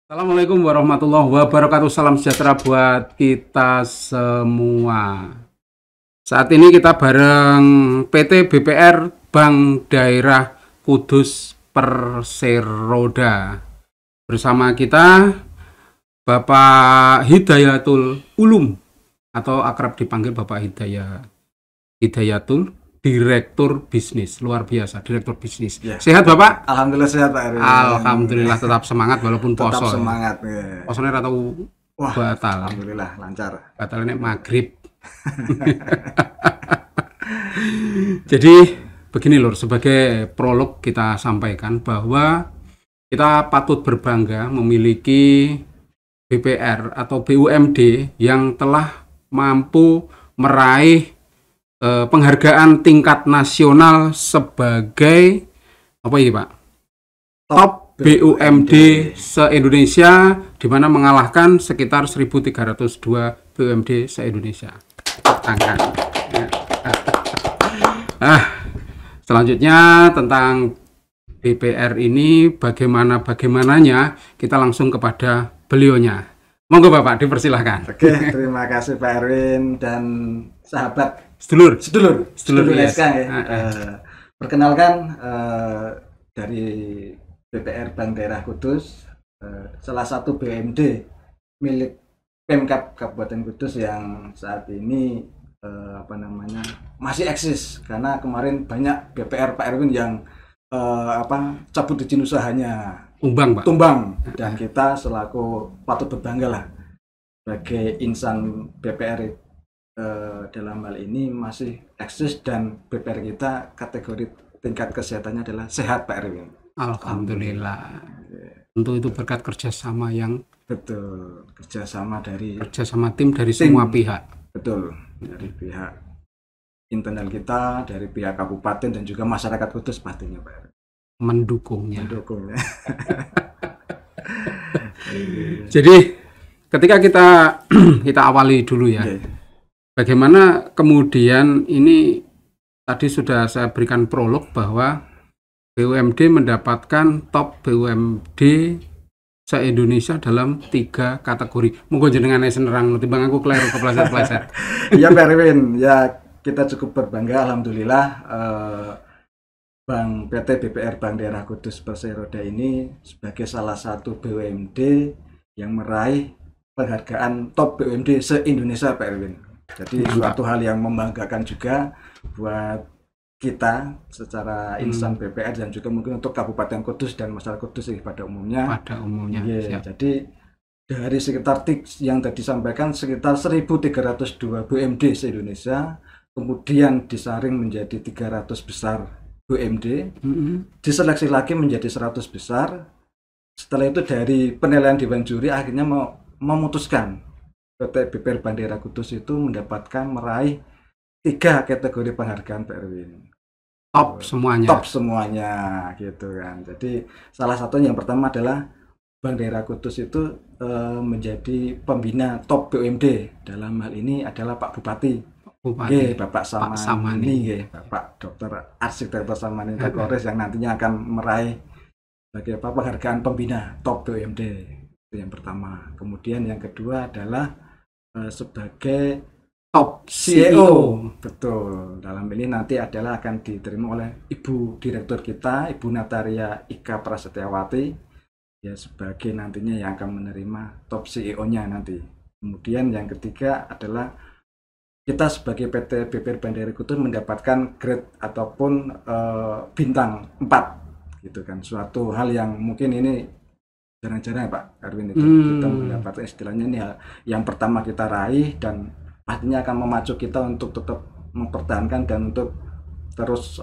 Assalamualaikum warahmatullahi wabarakatuh. Salam sejahtera buat kita semua. Saat ini kita bareng PT BPR Bank Daerah Kudus Perseroda. Bersama kita Bapak Hidayatul Ulum atau akrab dipanggil Bapak Hidayatul, Direktur Bisnis. Luar biasa, Direktur Bisnis. Ya. Sehat Bapak? Alhamdulillah sehat Pak Erwin. Alhamdulillah tetap semangat walaupun poso. Tetap semangat. Ya. Posone ora tau batal. Alhamdulillah lancar. Batalnya maghrib. Jadi begini lur, sebagai prolog kita sampaikan bahwa kita patut berbangga memiliki BPR atau BUMD yang telah mampu meraih penghargaan tingkat nasional sebagai apa ini Pak? Top BUMD se-Indonesia, di mana mengalahkan sekitar 1.302 BUMD se-Indonesia. Tangan. Selanjutnya tentang BPR ini bagaimananya kita langsung kepada beliaunya. Monggo Bapak dipersilahkan. Oke, terima kasih Pak Erwin dan sahabat Sedulur SK ya. Perkenalkan dari BPR Bank Daerah Kudus, salah satu BUMD milik Pemkab Kabupaten Kudus yang saat ini masih eksis, karena kemarin banyak BPR Pak Erwin yang cabut izin usahanya, tumbang, dan kita selaku patut berbangga lah sebagai insan BPR dalam hal ini masih eksis, dan BPR kita kategori tingkat kesehatannya adalah sehat Pak Erwin. Alhamdulillah. Tentu itu berkat kerjasama yang kerjasama tim dari semua pihak. Betul, dari pihak internal kita, dari pihak kabupaten dan juga masyarakat Kudus pastinya Pak Erwin. Mendukungnya. Jadi ketika kita awali dulu ya. Bagaimana kemudian ini tadi sudah saya berikan prolog bahwa BUMD mendapatkan top BUMD se-Indonesia dalam 3 kategori. Monggo jenengan senerang timbang aku kleru kepleset-pleset. Ya Pak Erwin, ya kita cukup berbangga alhamdulillah Bank PT BPR Bank Daerah Kudus Perseroda ini sebagai salah satu BUMD yang meraih penghargaan top BUMD se-Indonesia Pak Erwin. Jadi suatu hal yang membanggakan juga buat kita secara insan BPR dan juga mungkin untuk Kabupaten Kudus dan masyarakat Kudus pada umumnya. Ya, jadi dari sekitar yang tadi disampaikan sekitar 1.302 BUMD se-Indonesia, kemudian disaring menjadi 300 besar BUMD, diseleksi lagi menjadi 100 besar. Setelah itu dari penilaian Dewan Juri akhirnya memutuskan PT BPR Bank Daerah Kudus itu mendapatkan meraih 3 kategori penghargaan Pak Erwin. Top semuanya gitu kan. Jadi salah satu yang pertama adalah Bank Daerah Kudus itu menjadi pembina top BUMD. Dalam hal ini adalah Pak Bupati. Bapak Samani, Bapak Dr. Arsitektur Samani Kapolres yang nantinya akan meraih penghargaan pembina top BUMD. Itu yang pertama. Kemudian yang kedua adalah sebagai top CEO. Betul. Dalam ini nanti adalah akan diterima oleh Ibu Direktur kita, Ibu Nataria Ika Prasetyawati, ya sebagai nantinya yang akan menerima top CEO-nya nanti. Kemudian yang ketiga adalah kita sebagai PT BPR Bank Daerah Kudus mendapatkan grade ataupun bintang 4 gitu kan. Suatu hal yang mungkin ini jarang-jarang ya Pak Erwin itu kita mendapatkan istilahnya ini yang pertama kita raih, dan pastinya akan memacu kita untuk tetap mempertahankan dan untuk terus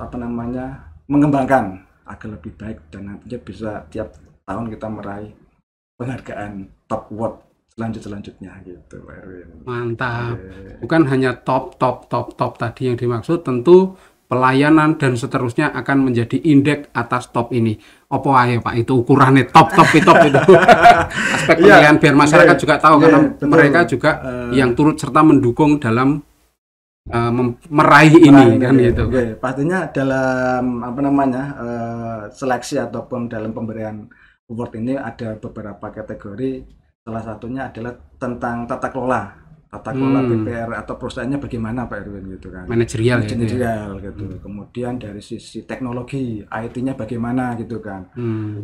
mengembangkan agar lebih baik, dan nantinya bisa tiap tahun kita meraih penghargaan top award selanjutnya gitu Pak Erwin. Mantap. Bukan hanya top tadi yang dimaksud, tentu pelayanan dan seterusnya akan menjadi indeks atas top ini. Opo ae Pak, itu ukurannya top itu. Aspek pemilihan biar masyarakat juga tahu, karena mereka juga yang turut serta mendukung dalam meraih ini kan gitu. Pastinya dalam seleksi ataupun dalam pemberian award ini ada beberapa kategori. Salah satunya adalah tentang tata kelola BPR atau perusahaannya bagaimana Pak Erwin gitu kan. Manajerial gitu. Kemudian dari sisi teknologi IT-nya bagaimana gitu kan.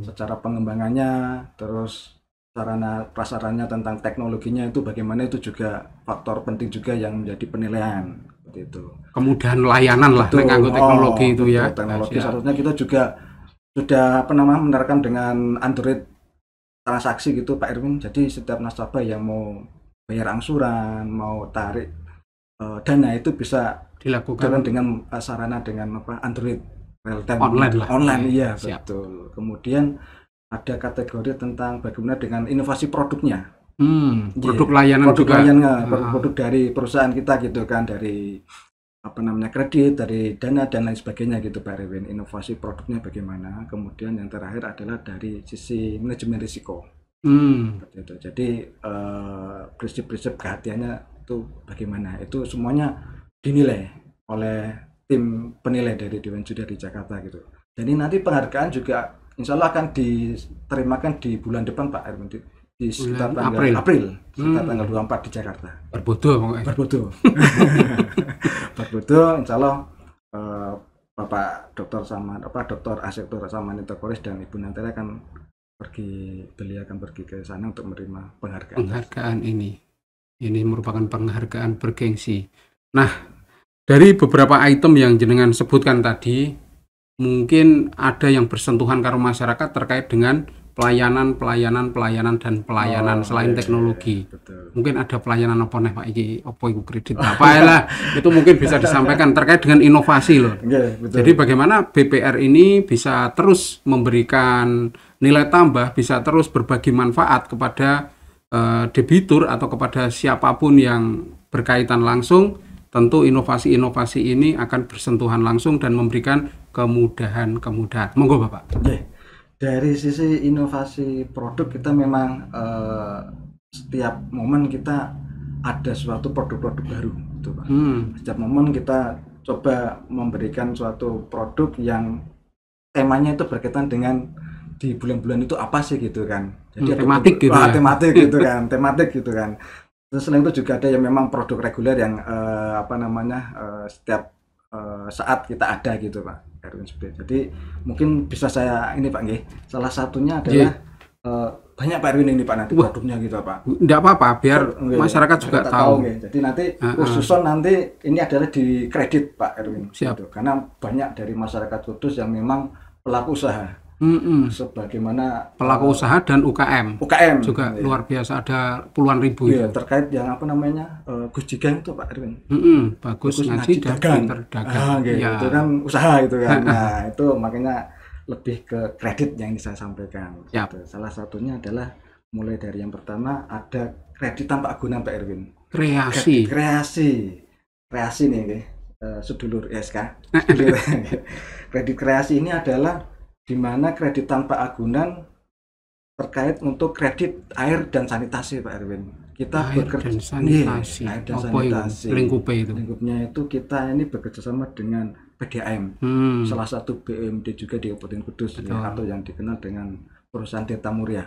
Secara pengembangannya, terus sarana prasarannya tentang teknologinya itu bagaimana, itu juga faktor penting juga yang menjadi penilaian seperti itu. Kemudahan layanan lah nganggo teknologi itu betul, ya. Teknologi seharusnya kita juga sudah menerapkan dengan Android transaksi gitu Pak Erwin. Jadi setiap nasabah yang mau bayar angsuran, mau tarik dana itu bisa dilakukan dengan sarana dengan Android real time online iya. Betul. Kemudian ada kategori tentang bagaimana dengan inovasi produknya. Produk layanan juga. Produk dari perusahaan kita gitu kan, dari kredit, dari dana dan lain sebagainya gitu Pak Erwin. Inovasi produknya bagaimana. Kemudian yang terakhir adalah dari sisi manajemen risiko. Jadi prinsip-prinsip kehatiannya itu bagaimana, itu semuanya dinilai oleh tim penilai dari Dewan Juri di Jakarta gitu. Jadi nanti penghargaan juga insya Allah akan diterimakan di bulan depan Pak Erwin, di sekitar tanggal April sekitar tanggal 24 di Jakarta. Berbodo insya Allah Bapak Dr. Asektur Samanita Koris dan Ibu Nantara beliau akan pergi ke sana untuk menerima penghargaan ini merupakan penghargaan bergengsi. Nah, dari beberapa item yang jenengan sebutkan tadi, mungkin ada yang bersentuhan karo masyarakat terkait dengan pelayanan selain teknologi. Betul. Mungkin ada pelayanan apa nih Pak iki, apa iku kredit apa lah. Itu mungkin bisa disampaikan terkait dengan inovasi loh. Betul. Jadi bagaimana BPR ini bisa terus memberikan nilai tambah, bisa terus berbagi manfaat kepada debitur atau kepada siapapun yang berkaitan langsung. Tentu inovasi-inovasi ini akan bersentuhan langsung dan memberikan kemudahan. Monggo Bapak. Dari sisi inovasi produk kita memang setiap momen kita ada suatu produk-produk baru gitu Pak. Setiap momen kita coba memberikan suatu produk yang temanya itu berkaitan dengan di bulan-bulan itu apa sih gitu kan. Jadi tematik tematik gitu kan. Terus selain itu juga ada yang memang produk reguler yang setiap saat kita ada gitu Pak Erwin. Jadi mungkin bisa saya ini Pak nggih. Salah satunya adalah banyak Pak Erwin ini Pak nanti produknya gitu Pak. Enggak apa-apa biar masyarakat juga tahu. Jadi nanti khususon nanti ini adalah di kredit Pak Erwin. Gitu. Karena banyak dari masyarakat Kudus yang memang pelaku usaha. Sebagaimana pelaku usaha dan UKM juga luar biasa, ada puluhan ribu terkait yang Gus Jigang itu Pak Erwin. Bagus ngaji dan pinter dagang. Itu kan usaha itu kan. Nah itu makanya lebih ke kredit yang saya sampaikan. Gitu. Salah satunya adalah mulai dari yang pertama ada kredit tanpa agunan Pak Erwin. Kreasi nih sedulur ISK. Kredit kreasi ini adalah di mana kredit tanpa agunan terkait untuk kredit air dan sanitasi Pak Erwin. Kita bekerja sanitasi. Air dan sanitasi. Lingkupnya itu kita ini bekerja sama dengan PDAM. Salah satu BUMD juga di Kabupaten Kudus atau yang dikenal dengan perusahaan Tirta Muria.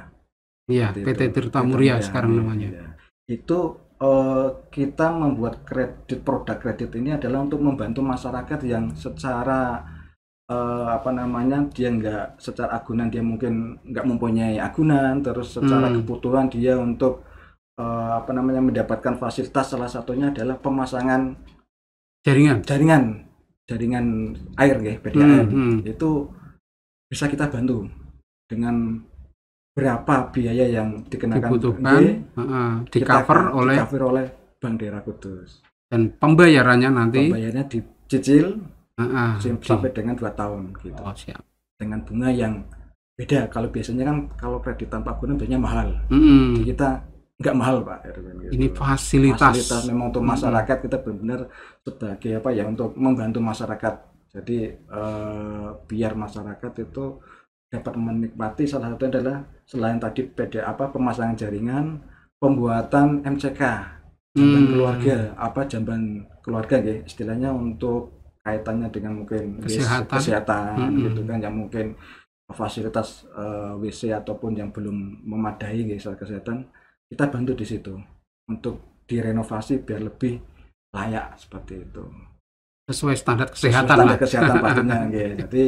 Iya, PT Tirta Muria sekarang namanya. Itu kita membuat produk kredit ini adalah untuk membantu masyarakat yang secara dia nggak secara agunan, dia mungkin nggak mempunyai agunan, terus secara kebutuhan dia untuk mendapatkan fasilitas, salah satunya adalah pemasangan jaringan air PDAM. Itu bisa kita bantu dengan berapa biaya yang dikenakan dibutuhkan, di cover oleh Bank Daerah Kudus, dan pembayarannya dicicil sampai dengan 2 tahun gitu. Siap. Dengan bunga yang beda. Kalau biasanya kan kalau kredit tanpa agunan biasanya mahal. Jadi kita nggak mahal Pak Erwin. Gitu. Ini fasilitas memang untuk masyarakat, kita benar-benar sebagai untuk membantu masyarakat. Jadi biar masyarakat itu dapat menikmati, salah satu adalah selain tadi pemasangan jaringan, pembuatan MCK jamban keluarga istilahnya untuk kaitannya dengan mungkin kesehatan gitu kan, yang mungkin fasilitas WC ataupun yang belum memadai guys kesehatan, kita bantu di situ untuk direnovasi biar lebih layak seperti itu. Sesuai standar kesehatan Standar lah. kesehatan pastinya guys. Jadi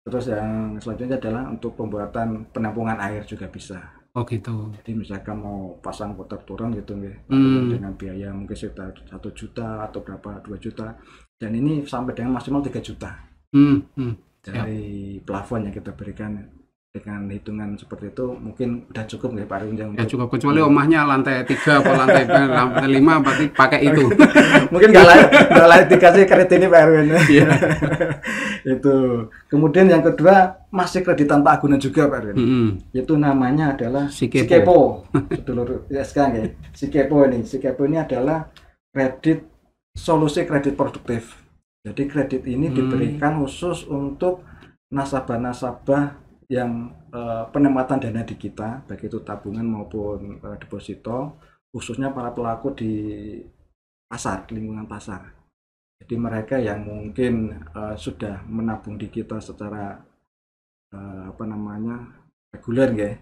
terus yang selanjutnya adalah untuk pembuatan penampungan air juga bisa. Oh gitu. Jadi misalkan mau pasang water turun gitu nggih, dengan biaya mungkin sekitar 1 juta atau berapa 2 juta, dan ini sampai dengan maksimal 3 juta dari plafon yang kita berikan. Dengan hitungan seperti itu mungkin udah cukup nggih Pak Arun ya cukup, kecuali omahnya lantai 3 atau lantai 5 berarti pakai itu. Mungkin nggak layak dikasih kredit ini Pak Arun. Itu kemudian yang kedua masih kredit tanpa agunan juga Pak Arun. Itu namanya adalah Sikepo. Sedulur SK nggih. Sikepo ini adalah kredit solusi kredit produktif. Jadi kredit ini diberikan khusus untuk nasabah-nasabah yang penempatan dana di kita, baik itu tabungan maupun deposito, khususnya para pelaku di pasar, lingkungan pasar. Jadi mereka yang mungkin sudah menabung di kita secara reguler ya,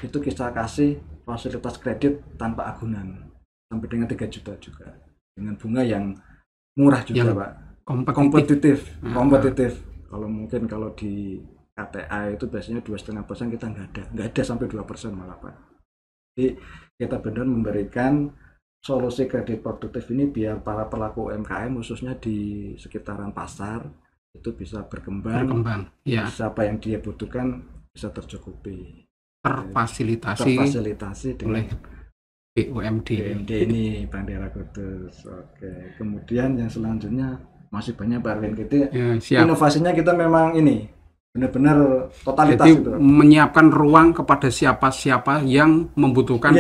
itu kita kasih fasilitas kredit tanpa agunan sampai dengan 3 juta juga, dengan bunga yang murah juga yang Pak, kompetitif. Kalau mungkin kalau di KTA itu biasanya 2,5%, kita nggak ada sampai 2% malah Pak. Jadi kita benar memberikan solusi kredit produktif ini biar para pelaku UMKM khususnya di sekitaran pasar itu bisa berkembang ya. Bisa apa yang dia butuhkan bisa tercukupi, terfasilitasi dengan BUMD ini Bank Daerah Kudus. Oke, kemudian yang selanjutnya masih banyak Pak Arwin, gitu ya, inovasinya kita memang ini benar-benar totalitas. Jadi gitu, menyiapkan ruang kepada siapa-siapa yang membutuhkan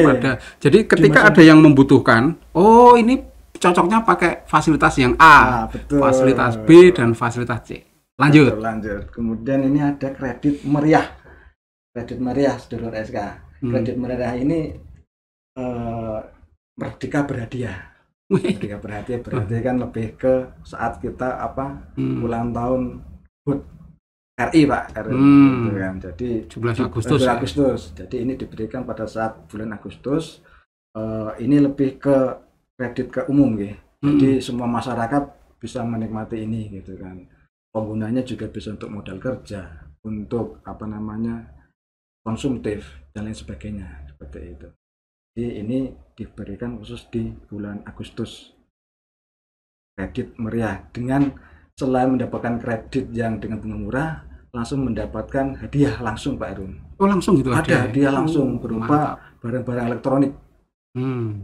jadi ketika ada yang membutuhkan, oh ini cocoknya pakai fasilitas yang A, betul. Fasilitas B dan fasilitas C. Lanjut. Kemudian ini ada kredit meriah sedulur SK. Kredit meriah ini merdeka berhadiah. Merdeka berhadiah berarti kan lebih ke saat kita ulang tahun HUT RI Pak, gitu kan. Jadi 17 Agustus. Jadi ini diberikan pada saat bulan Agustus. Ini lebih ke kredit ke umum ya. Jadi semua masyarakat bisa menikmati ini gitu kan. Penggunanya juga bisa untuk modal kerja, untuk konsumtif dan lain sebagainya seperti itu. Jadi ini diberikan khusus di bulan Agustus. Kredit meriah dengan selain mendapatkan kredit yang dengan bunga murah, langsung mendapatkan hadiah langsung Pak Arun. Oh langsung gitu? Ada hadiah langsung berupa barang-barang elektronik.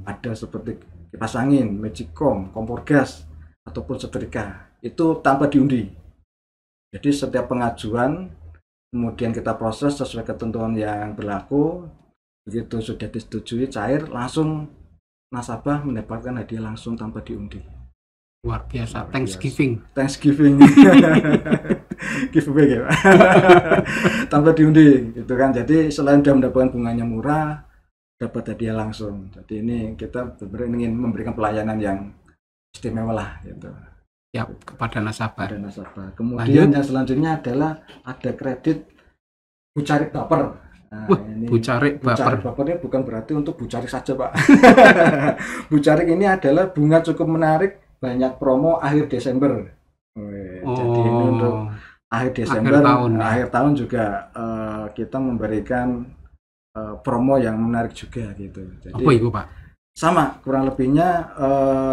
Ada seperti kipas angin, magicom, kompor gas, ataupun setrika. Itu tanpa diundi. Jadi setiap pengajuan, kemudian kita proses sesuai ketentuan yang berlaku. Begitu sudah disetujui cair, langsung nasabah mendapatkan hadiah langsung tanpa diundi. Luar biasa. Thanksgiving giveaway ya tanpa diundi gitu kan. Jadi selain sudah mendapatkan bunganya murah, dapat hadiah langsung. Jadi ini kita benar-benar ingin memberikan pelayanan yang istimewa lah gitu ya kepada nasabah. Kemudian yang selanjutnya adalah ada kredit bucarik baper. Ini bucarik baper ini bukan berarti untuk bucarik saja Pak. Bucarik ini adalah bunga cukup menarik, banyak promo akhir Desember. Jadi ini untuk akhir Desember, akhir tahun juga kita memberikan promo yang menarik juga gitu. Jadi, apa itu Pak? Sama kurang lebihnya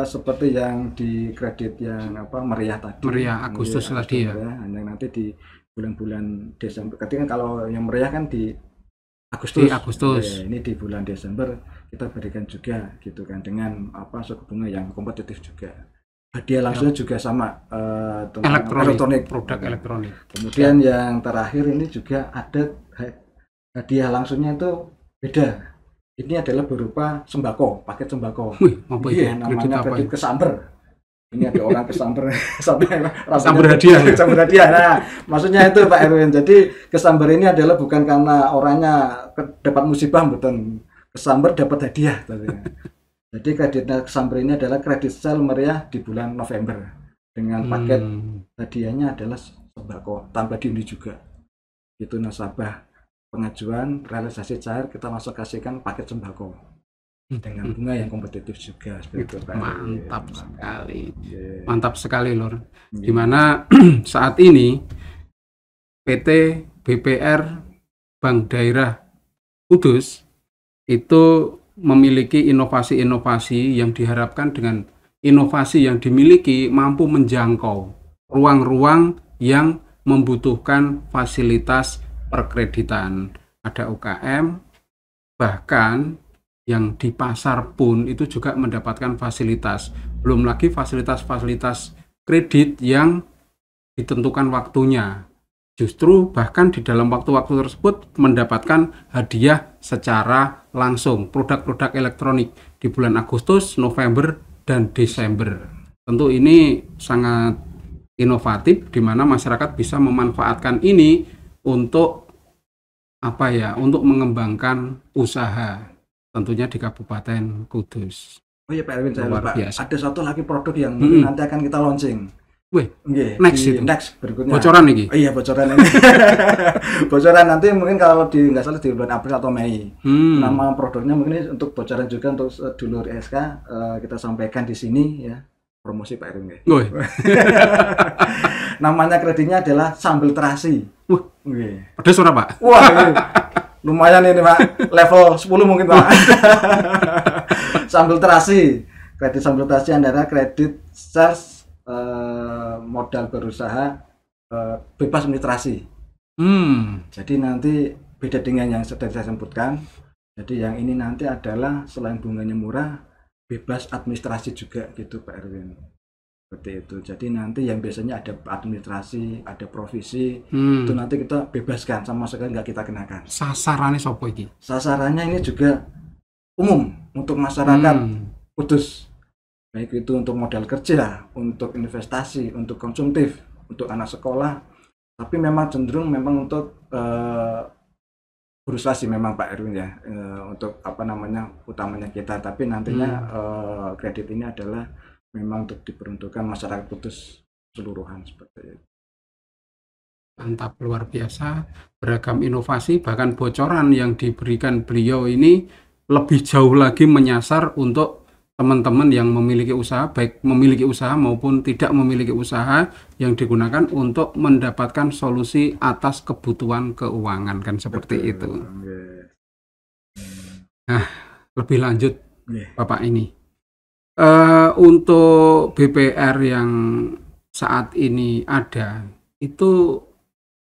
seperti yang di kredit yang meriah tadi. Meriah Agustus tadi ya. Hanya nanti di bulan-bulan Desember. Ketika kalau yang meriah kan di Agustus. Ini di bulan Desember kita berikan juga gitu kan dengan suku bunga yang kompetitif juga. Hadiah langsungnya juga sama elektronik, produk elektronik. Kemudian yang terakhir ini juga ada hadiah langsungnya itu beda. Ini adalah berupa sembako, paket sembako. Namanya kredit kesamber. Ini ada orang kesamber kesamber hadiah. Nah, maksudnya itu Pak Erwin. Jadi kesamber ini adalah bukan karena orangnya dapat musibah, betul. Kesamber dapat hadiah tadinya. Jadi kredit kesamber ini adalah kredit sel meriah di bulan November dengan paket hadiahnya adalah sembako tanpa diundi juga. itu nasabah pengajuan realisasi cair, kita langsung kasihkan paket sembako dengan bunga yang kompetitif juga seperti itu, Pak. Mantap sekali. Yeah. Mantap sekali, Lur. Yeah. Dimana saat ini PT BPR Bank Daerah Kudus itu memiliki inovasi-inovasi yang diharapkan dengan inovasi yang dimiliki mampu menjangkau ruang-ruang yang membutuhkan fasilitas perkreditan. Ada UKM, bahkan yang di pasar pun itu juga mendapatkan fasilitas. Belum lagi fasilitas-fasilitas kredit yang ditentukan waktunya. Justru bahkan di dalam waktu-waktu tersebut mendapatkan hadiah secara langsung produk-produk elektronik di bulan Agustus, November, dan Desember. Tentu ini sangat inovatif di mana masyarakat bisa memanfaatkan ini untuk untuk mengembangkan usaha tentunya di Kabupaten Kudus. Oh iya Pak Erwin, saya Luar lupa. biasa. Ada satu lagi produk yang mungkin nanti akan kita launching. Wih, Nggih, next itu. next berikutnya. Bocoran nih. Oh iya, bocoran ini. Bocoran nanti mungkin kalau nggak salah di bulan April atau Mei. Nama produknya mungkin ini untuk bocoran juga untuk dulur SK, kita sampaikan di sini ya. Promosi Pak Erwin. Namanya kreditnya adalah Sambil Terasi. Wah, nggih. pedes ora, Pak? Wah, ini lumayan ini Pak. Level 10 mungkin Pak. Sambil Terasi. Kredit Sambil Terasi adalah kredit sales modal berusaha bebas administrasi. Jadi nanti beda dengan yang sudah saya sebutkan. Jadi yang ini nanti adalah selain bunganya murah, bebas administrasi juga gitu Pak Erwin. Seperti itu. Jadi nanti yang biasanya ada administrasi, ada provisi, itu nanti kita bebaskan, sama sekali nggak kita kenakan. Sasarannya sopo iki? Sasarannya ini juga umum untuk masyarakat Kudus. Baik itu untuk modal kerja, untuk investasi, untuk konsumtif, untuk anak sekolah. Tapi memang cenderung memang untuk berusaha sih memang Pak Erwin ya, untuk utamanya kita. Tapi nantinya kredit ini adalah memang untuk diperuntukkan masyarakat Kudus keseluruhan seperti itu. Mantap, luar biasa, beragam inovasi, bahkan bocoran yang diberikan beliau ini lebih jauh lagi menyasar untuk teman-teman yang memiliki usaha, baik memiliki usaha maupun tidak memiliki usaha, yang digunakan untuk mendapatkan solusi atas kebutuhan keuangan, kan seperti itu. Nah, lebih lanjut Bapak ini, untuk BPR yang saat ini ada, itu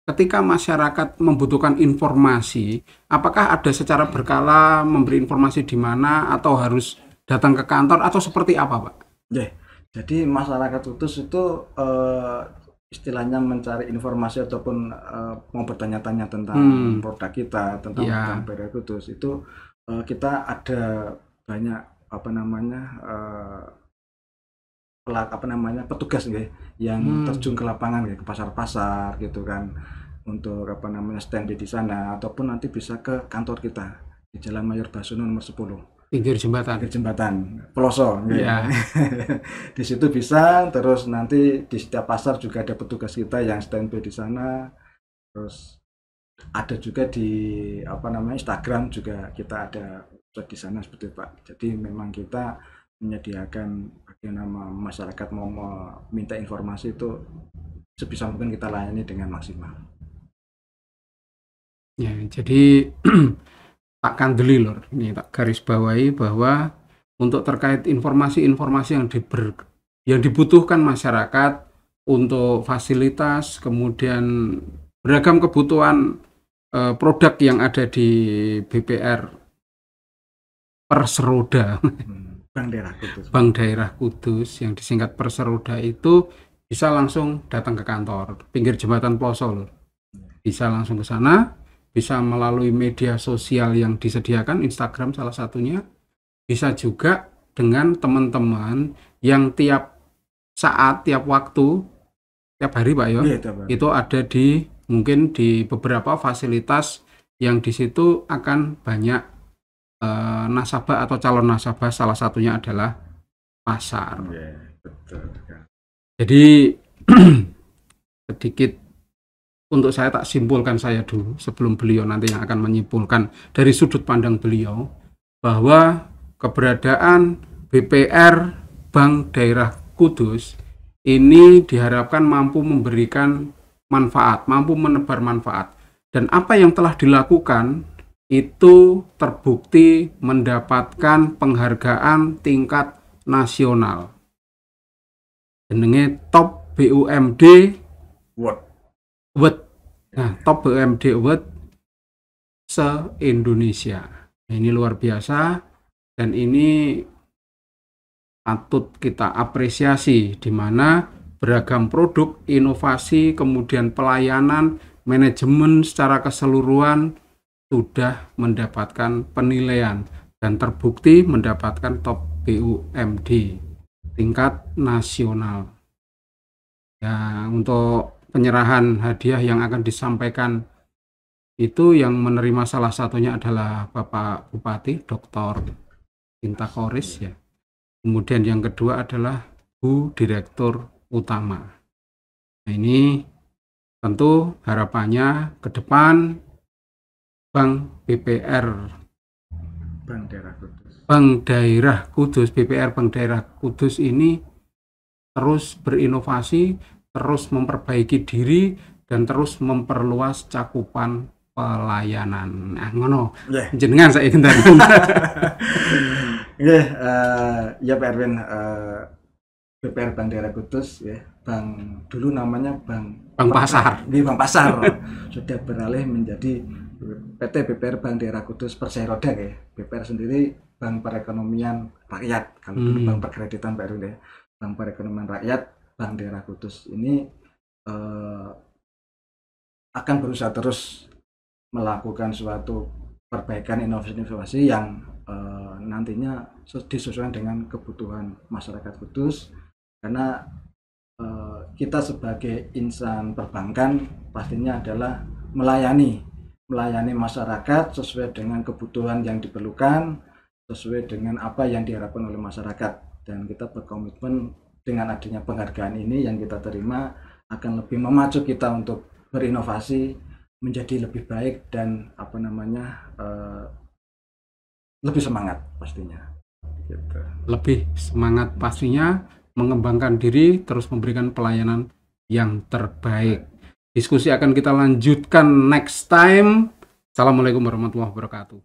ketika masyarakat membutuhkan informasi, apakah ada secara berkala memberi informasi di mana, atau harus datang ke kantor, atau seperti apa, Pak? Jadi masyarakat Kudus itu istilahnya mencari informasi ataupun mau bertanya-tanya tentang produk kita, tentang BPR Kudus itu kita ada banyak petugas yang terjun ke lapangan ke pasar-pasar gitu kan, untuk stand di sana, ataupun nanti bisa ke kantor kita di Jalan Mayor Basono nomor 10. Pinggir jembatan Peloso. Di situ bisa, terus nanti di setiap pasar juga ada petugas kita yang standby di sana. Terus ada juga di Instagram juga kita ada di sana seperti itu Pak. Jadi memang kita menyediakan bagaimana masyarakat mau meminta informasi itu sebisa mungkin kita layani dengan maksimal. Ya, jadi tak kandeli Lur, ini tak garis bawahi bahwa untuk terkait informasi-informasi yang dibutuhkan masyarakat untuk fasilitas, kemudian beragam kebutuhan produk yang ada di BPR Perseroda Bank Daerah Kudus yang disingkat Perseroda itu bisa langsung datang ke kantor pinggir jembatan Peloso Lur. Bisa langsung ke sana, bisa melalui media sosial yang disediakan, Instagram salah satunya, bisa juga dengan teman-teman yang tiap saat, tiap waktu, tiap hari Pak ya, itu ada mungkin di beberapa fasilitas yang di situ akan banyak nasabah atau calon nasabah, salah satunya adalah pasar. Jadi sedikit untuk saya tak simpulkan saya dulu sebelum beliau nanti yang akan menyimpulkan dari sudut pandang beliau, bahwa keberadaan BPR Bank Daerah Kudus ini diharapkan mampu memberikan manfaat, mampu menebar manfaat. Dan apa yang telah dilakukan itu terbukti mendapatkan penghargaan tingkat nasional. Jenenge Top BUMD Award. Nah, Top BUMD Award se-Indonesia. Ini luar biasa dan ini patut kita apresiasi, di mana beragam produk, inovasi, kemudian pelayanan, manajemen secara keseluruhan sudah mendapatkan penilaian dan terbukti mendapatkan Top BUMD tingkat nasional. Ya, untuk penyerahan hadiah yang akan disampaikan itu yang menerima salah satunya adalah Bapak Bupati Dr. Tinta Koris ya. Kemudian yang kedua adalah Bu Direktur Utama. Nah, ini tentu harapannya ke depan Bank BPR Bank Daerah Kudus BPR Bank Daerah Kudus ini terus berinovasi, terus memperbaiki diri dan terus memperluas cakupan pelayanan. Nah, ngono. Jenengan saya ingin tanya. Ya Pak Erwin, BPR Bank Daerah Kudus ya, bank dulu namanya Bank Pasar. Bank Pasar sudah beralih menjadi PT BPR Bank Daerah Kudus Percaya Roda ya. BPR sendiri Bank Perekonomian Rakyat. Kalau dulu Bank Perkreditan Pak Erwin ya. Bank Perekonomian Rakyat Bank Daerah Kudus ini akan berusaha terus melakukan suatu perbaikan inovasi-inovasi yang nantinya disesuaikan dengan kebutuhan masyarakat Kudus, karena kita sebagai insan perbankan pastinya adalah melayani masyarakat sesuai dengan kebutuhan yang diperlukan, sesuai dengan apa yang diharapkan oleh masyarakat, dan kita berkomitmen dengan adanya penghargaan ini yang kita terima akan lebih memacu kita untuk berinovasi menjadi lebih baik dan lebih semangat pastinya gitu. Lebih semangat pastinya, mengembangkan diri, terus memberikan pelayanan yang terbaik. Diskusi akan kita lanjutkan next time. Assalamualaikum warahmatullahi wabarakatuh.